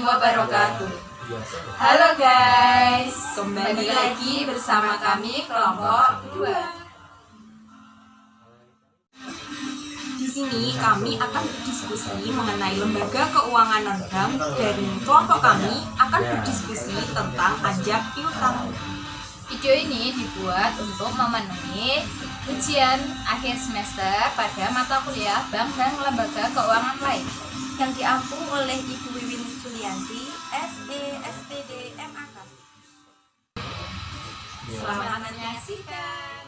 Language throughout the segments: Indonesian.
wabarakatuh. Halo guys, kembali lagi bersama kami kelompok 2. Di sini kami akan berdiskusi mengenai lembaga keuangan non-bank dan kelompok kami akan berdiskusi tentang pajak piutang. Video ini dibuat untuk memenuhi ujian akhir semester pada mata kuliah Bank dan Lembaga Keuangan lain yang diampu oleh Ibu Wiwin Julianti, SE, SPD, MAK. Selamat menyaksikan.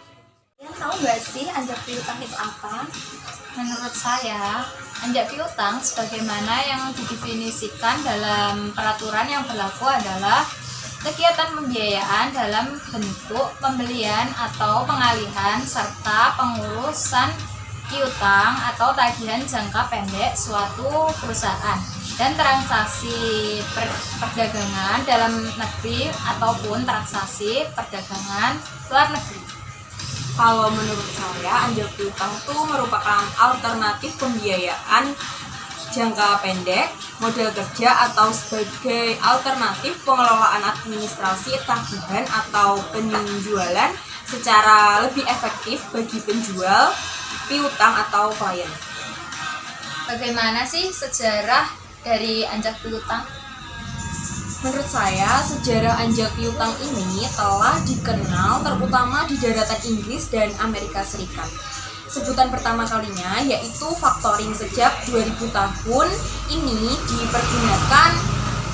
Kalian tahu nggak sih anjak piutang itu apa? Menurut saya, anjak piutang sebagaimana yang didefinisikan dalam peraturan yang berlaku adalah kegiatan pembiayaan dalam bentuk pembelian atau pengalihan serta pengurusan piutang atau tagihan jangka pendek suatu perusahaan dan transaksi perdagangan dalam negeri ataupun transaksi perdagangan luar negeri. Kalau menurut saya, anjak piutang itu merupakan alternatif pembiayaan jangka pendek, modal kerja atau sebagai alternatif pengelolaan administrasi tagihan atau penjualan secara lebih efektif bagi penjual piutang atau klien. Bagaimana sih sejarah dari anjak piutang? Menurut saya, sejarah anjak piutang ini telah dikenal terutama di daratan Inggris dan Amerika Serikat. Sebutan pertama kalinya yaitu factoring sejak 2000 tahun ini dipergunakan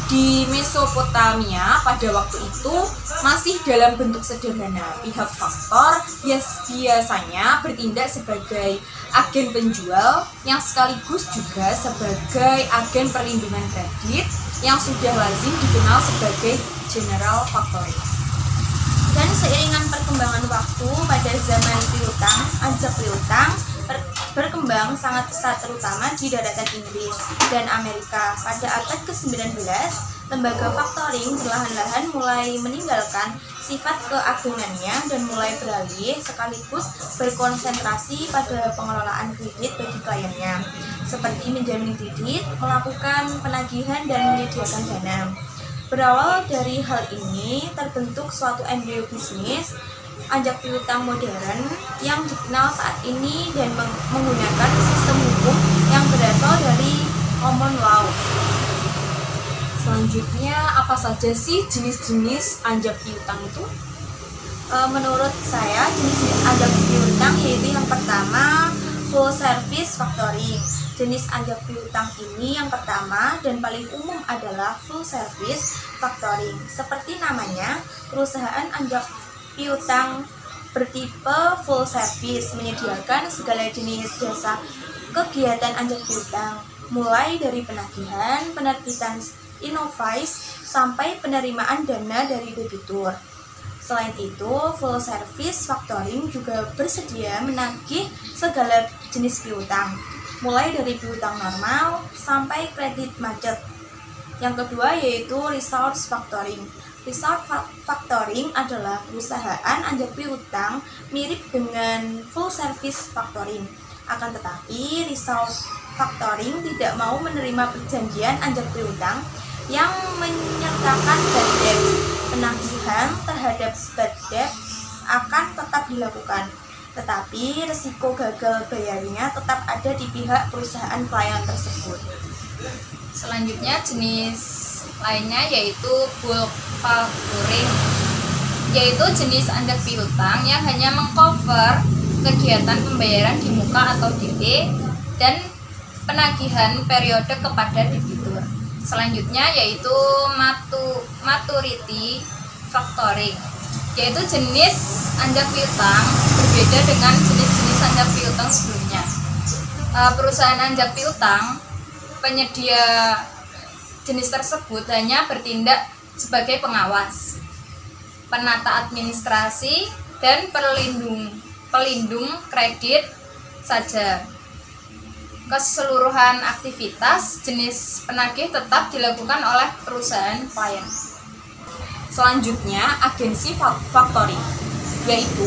di Mesopotamia. Pada waktu itu masih dalam bentuk sederhana. Pihak faktor biasanya bertindak sebagai agen penjual yang sekaligus juga sebagai agen perlindungan kredit yang sudah lazim dikenal sebagai general factoring. Dan seiringan perkembangan waktu pada zaman piutang, anjak piutang berkembang sangat pesat terutama di daratan Inggris dan Amerika. Pada abad ke-19, lembaga factoring perlahan-lahan mulai meninggalkan sifat keagungannya dan mulai beralih sekaligus berkonsentrasi pada pengelolaan kredit bagi kliennya, seperti menjamin kredit, melakukan penagihan, dan menyediakan dana. Berawal dari hal ini, terbentuk suatu embrio bisnis anjak piutang modern yang dikenal saat ini dan menggunakan sistem hukum yang berasal dari common law. Selanjutnya, apa saja sih jenis-jenis anjak piutang itu? Menurut saya, jenis-jenis anjak piutang yaitu yang pertama, full service factoring. Jenis anjak piutang ini yang pertama dan paling umum adalah full service factoring. Seperti namanya, perusahaan anjak piutang bertipe full service menyediakan segala jenis jasa kegiatan anjak piutang, mulai dari penagihan, penerbitan invoice, sampai penerimaan dana dari debitur. Selain itu, full service factoring juga bersedia menagih segala jenis piutang, mulai dari piutang normal sampai kredit macet. Yang kedua yaitu resource factoring. Resource factoring adalah perusahaan anjak piutang mirip dengan full service factoring. Akan tetapi, resource factoring tidak mau menerima perjanjian anjak piutang yang menyertakan bad debt. Penagihan terhadap bad debt akan tetap dilakukan, tetapi risiko gagal bayarnya tetap ada di pihak perusahaan klien tersebut. Selanjutnya jenis lainnya yaitu bulk factoring, yaitu jenis anjak piutang yang hanya mengcover kegiatan pembayaran di muka atau DP dan penagihan periode kepada debitur. Selanjutnya yaitu maturity factoring, yaitu jenis anjak piutang berbeda dengan jenis-jenis anjak piutang sebelumnya. Perusahaan anjak piutang penyedia jenis tersebut hanya bertindak sebagai pengawas, penata administrasi, dan pelindung kredit saja. Keseluruhan aktivitas jenis penagih tetap dilakukan oleh perusahaan klien. Selanjutnya, agensi factoring, yaitu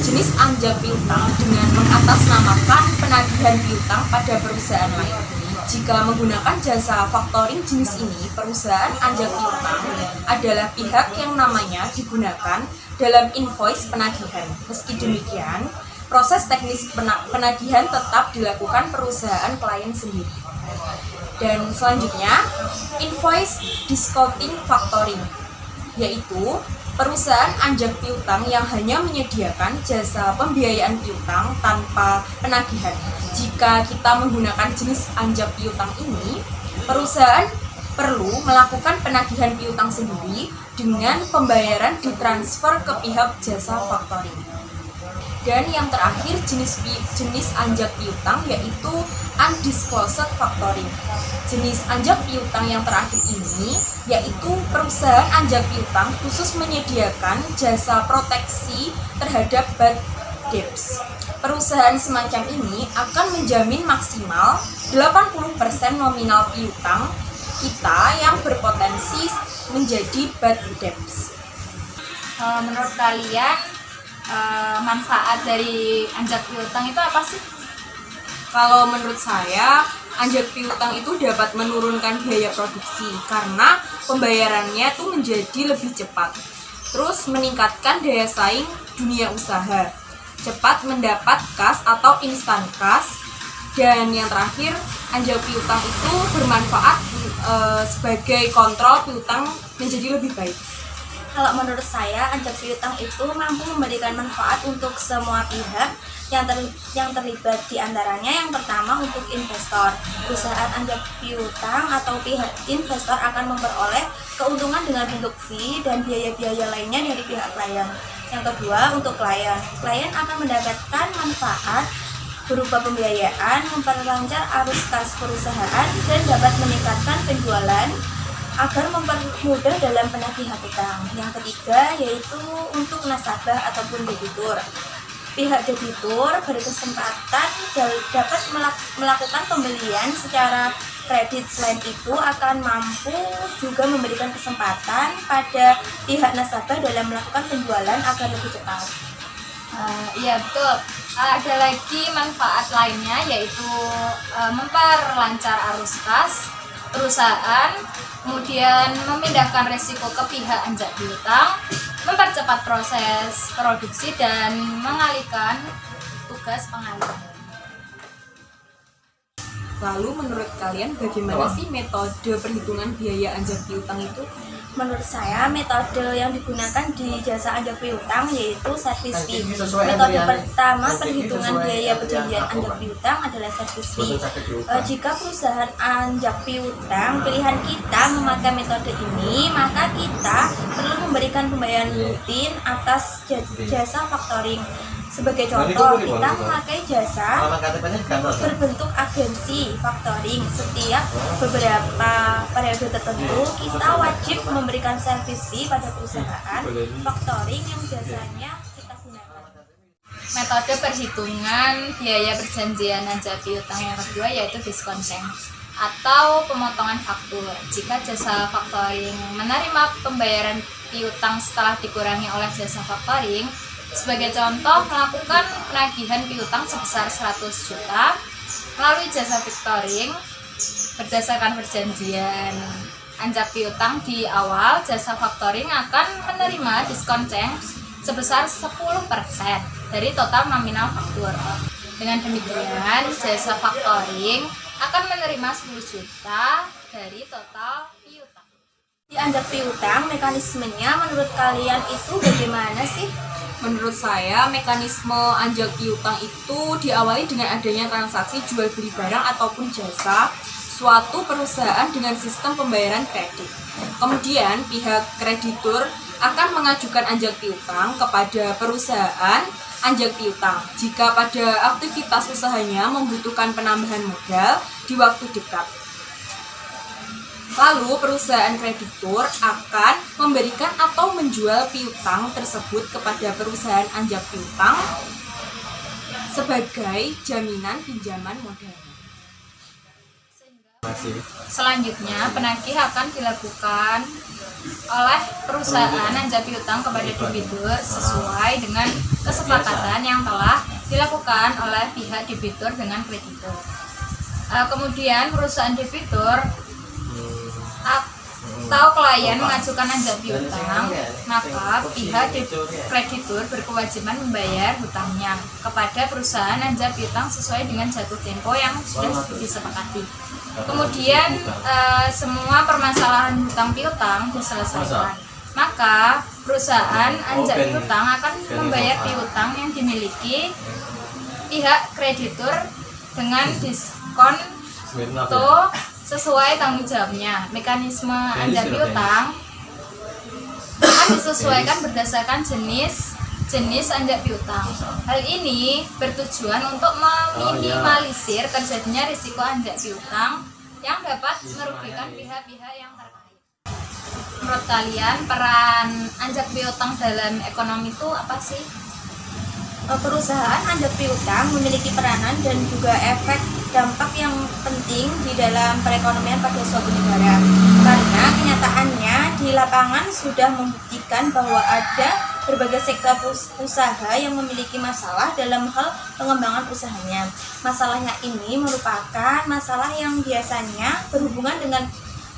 jenis anjak piutang dengan mengatasnamakan penagihan piutang pada perusahaan lain. Jika menggunakan jasa faktoring jenis ini, perusahaan anjak piutang adalah pihak yang namanya digunakan dalam invoice penagihan. Meski demikian, proses teknis penagihan tetap dilakukan perusahaan klien sendiri. Dan selanjutnya, invoice discounting factoring, yaitu perusahaan anjak piutang yang hanya menyediakan jasa pembiayaan piutang tanpa penagihan. Jika kita menggunakan jenis anjak piutang ini, perusahaan perlu melakukan penagihan piutang sendiri dengan pembayaran ditransfer ke pihak jasa faktoring. Dan yang terakhir jenis anjak piutang yaitu undisclosed factoring. Jenis anjak piutang yang terakhir ini yaitu perusahaan anjak piutang khusus menyediakan jasa proteksi terhadap bad debts. Perusahaan semacam ini akan menjamin maksimal 80% nominal piutang kita yang berpotensi menjadi bad debts. Menurut kalian manfaat dari anjak piutang itu apa sih? Kalau menurut saya, anjak piutang itu dapat menurunkan biaya produksi karena pembayarannya tuh menjadi lebih cepat. Terus meningkatkan daya saing dunia usaha. Cepat mendapat kas atau instan kas. Dan yang terakhir, anjak piutang itu bermanfaat sebagai kontrol piutang menjadi lebih baik. Kalau menurut saya, anjak piutang itu mampu memberikan manfaat untuk semua pihak yang terlibat, di antaranya yang pertama untuk investor. Perusahaan anjak piutang atau pihak investor akan memperoleh keuntungan dengan bentuk fee dan biaya-biaya lainnya dari pihak klien. Yang kedua untuk klien akan mendapatkan manfaat berupa pembiayaan, memperlancar arus kas perusahaan, dan dapat meningkatkan penjualan agar mempermudah dalam penagihan utang. Yang ketiga yaitu untuk nasabah ataupun debitur. Pihak debitur berkesempatan dapat melakukan pembelian secara kredit. Selain itu akan mampu juga memberikan kesempatan pada pihak nasabah dalam melakukan penjualan agar lebih cepat. Iya betul. Ada lagi manfaat lainnya yaitu memperlancar arus kas perusahaan, kemudian memindahkan resiko ke pihak anjak piutang, mempercepat proses produksi dan mengalihkan tugas pengalihan. Lalu menurut kalian bagaimana sih metode perhitungan biaya anjak piutang itu? Menurut saya, metode yang digunakan di jasa anjak piutang yaitu service fee. Metode pertama perhitungan biaya perjanjian anjak piutang adalah service fee. Jika perusahaan anjak piutang pilihan kita memakai metode ini, maka kita perlu memberikan pembayaran rutin atas jasa factoring. Sebagai contoh, kita memakai jasa berbentuk agensi factoring. Setiap beberapa periode tertentu, kita wajib memberikan service fee pada perusahaan factoring yang jasanya kita gunakan. Metode perhitungan biaya perjanjian anjak piutang yang kedua yaitu discounting atau pemotongan faktur. Jika jasa factoring menerima pembayaran piutang setelah dikurangi oleh jasa factoring, sebagai contoh, melakukan penagihan piutang sebesar 100 juta melalui jasa factoring berdasarkan perjanjian anjak piutang di awal, jasa factoring akan menerima diskon sebesar 10% dari total nominal faktur. Dengan demikian, jasa factoring akan menerima 10 juta dari total piutang. Di anjak piutang, mekanismenya menurut kalian itu bagaimana sih? Menurut saya, mekanisme anjak piutang itu diawali dengan adanya transaksi jual beli barang ataupun jasa suatu perusahaan dengan sistem pembayaran kredit. Kemudian, pihak kreditur akan mengajukan anjak piutang kepada perusahaan anjak piutang jika pada aktivitas usahanya membutuhkan penambahan modal di waktu dekat. Lalu perusahaan kreditur akan memberikan atau menjual piutang tersebut kepada perusahaan anjak piutang sebagai jaminan pinjaman modal. Selanjutnya, penagih akan dilakukan oleh perusahaan anjak piutang kepada debitur sesuai dengan kesepakatan yang telah dilakukan oleh pihak debitur dengan kreditur. Kemudian perusahaan debitur atau klien mengajukan anjak piutang, maka pihak kreditur berkewajiban membayar hutangnya kepada perusahaan anjak piutang sesuai dengan jatuh tempo yang sudah disepakati. Kemudian semua permasalahan hutang piutang diselesaikan, maka perusahaan anjak piutang akan membayar piutang yang dimiliki pihak kreditur dengan diskon atau sesuai tanggung jawabnya. Mekanisme anjak piutang akan disesuaikan berdasarkan jenis anjak piutang. Hal ini bertujuan untuk meminimalisir terjadinya risiko anjak piutang yang dapat merugikan pihak-pihak yang terkait. Menurut kalian, peran anjak piutang dalam ekonomi itu apa sih? Perusahaan anjak piutang memiliki peranan dan juga efek dampak yang penting di dalam perekonomian pada suatu negara, karena kenyataannya di lapangan sudah membuktikan bahwa ada berbagai sektor usaha yang memiliki masalah dalam hal pengembangan usahanya. Masalahnya ini merupakan masalah yang biasanya berhubungan dengan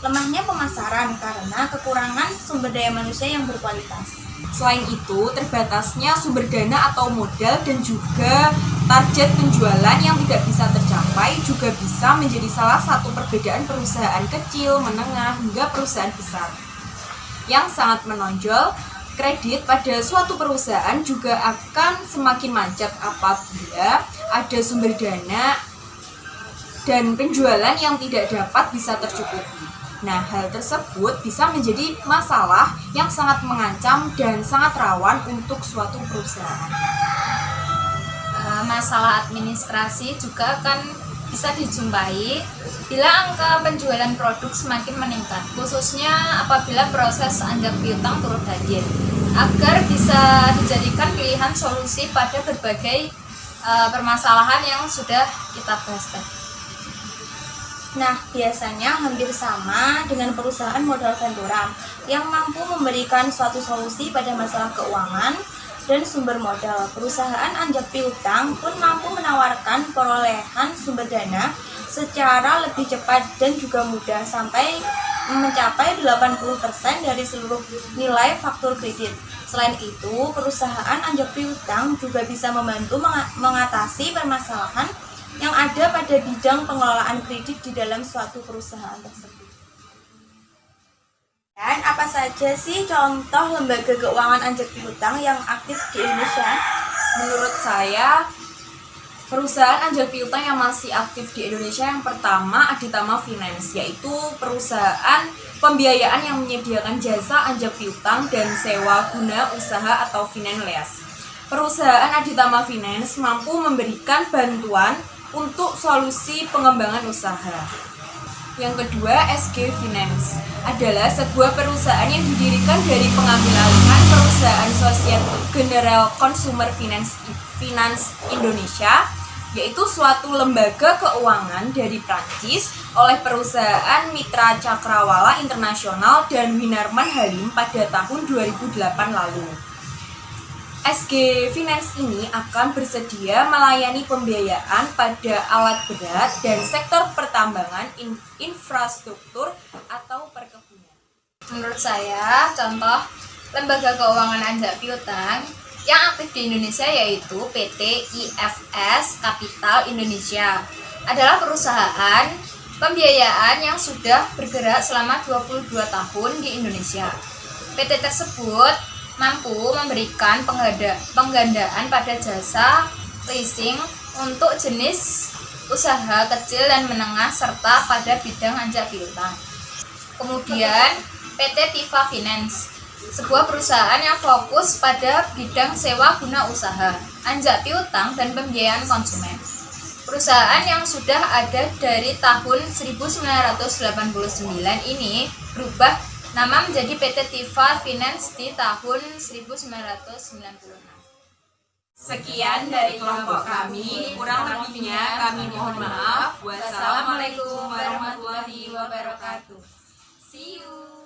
lemahnya pemasaran karena kekurangan sumber daya manusia yang berkualitas. Selain itu, terbatasnya sumber dana atau modal dan juga target penjualan yang tidak bisa tercapai juga bisa menjadi salah satu perbedaan perusahaan kecil, menengah, hingga perusahaan besar. Yang sangat menonjol, kredit pada suatu perusahaan juga akan semakin macet apabila ada sumber dana dan penjualan yang tidak dapat bisa tercukupi. Nah, hal tersebut bisa menjadi masalah yang sangat mengancam dan sangat rawan untuk suatu perusahaan. Masalah administrasi juga akan bisa dijumpai bila angka penjualan produk semakin meningkat, khususnya apabila proses anjak piutang turut hadir, agar bisa dijadikan pilihan solusi pada berbagai permasalahan yang sudah kita bahas tadi. Nah, biasanya hampir sama dengan perusahaan modal ventura yang mampu memberikan suatu solusi pada masalah keuangan dan sumber modal. Perusahaan anjak piutang pun mampu menawarkan perolehan sumber dana secara lebih cepat dan juga mudah sampai mencapai 80% dari seluruh nilai faktur kredit. Selain itu, perusahaan anjak piutang juga bisa membantu mengatasi permasalahan yang ada pada bidang pengelolaan kredit di dalam suatu perusahaan tersebut. Dan apa saja sih contoh lembaga keuangan anjak piutang yang aktif di Indonesia? Menurut saya, perusahaan anjak piutang yang masih aktif di Indonesia yang pertama Aditama Finance, yaitu perusahaan pembiayaan yang menyediakan jasa anjak piutang dan sewa guna usaha atau finance lease. Perusahaan Aditama Finance mampu memberikan bantuan untuk solusi pengembangan usaha. Yang kedua, SG Finance adalah sebuah perusahaan yang didirikan dari pengambilalihan perusahaan Société Générale Consumer Finance Indonesia, yaitu suatu lembaga keuangan dari Prancis oleh perusahaan Mitra Cakrawala Internasional dan Winarman Halim pada tahun 2008 lalu. SG Finance ini akan bersedia melayani pembiayaan pada alat berat dan sektor pertambangan, infrastruktur, atau perkebunan. Menurut saya, contoh lembaga keuangan anjak piutang yang aktif di Indonesia yaitu PT IFS Capital Indonesia adalah perusahaan pembiayaan yang sudah bergerak selama 22 tahun di Indonesia. PT tersebut mampu memberikan penggandaan pada jasa leasing untuk jenis usaha kecil dan menengah serta pada bidang anjak piutang. Kemudian PT Tifa Finance, sebuah perusahaan yang fokus pada bidang sewa guna usaha, anjak piutang dan pembiayaan konsumen. Perusahaan yang sudah ada dari tahun 1989 ini berubah nama menjadi PT Tifa Finance di tahun 1996. Sekian dari kelompok kami, kurang lebihnya kami mohon maaf. Wassalamualaikum warahmatullahi wabarakatuh. See you.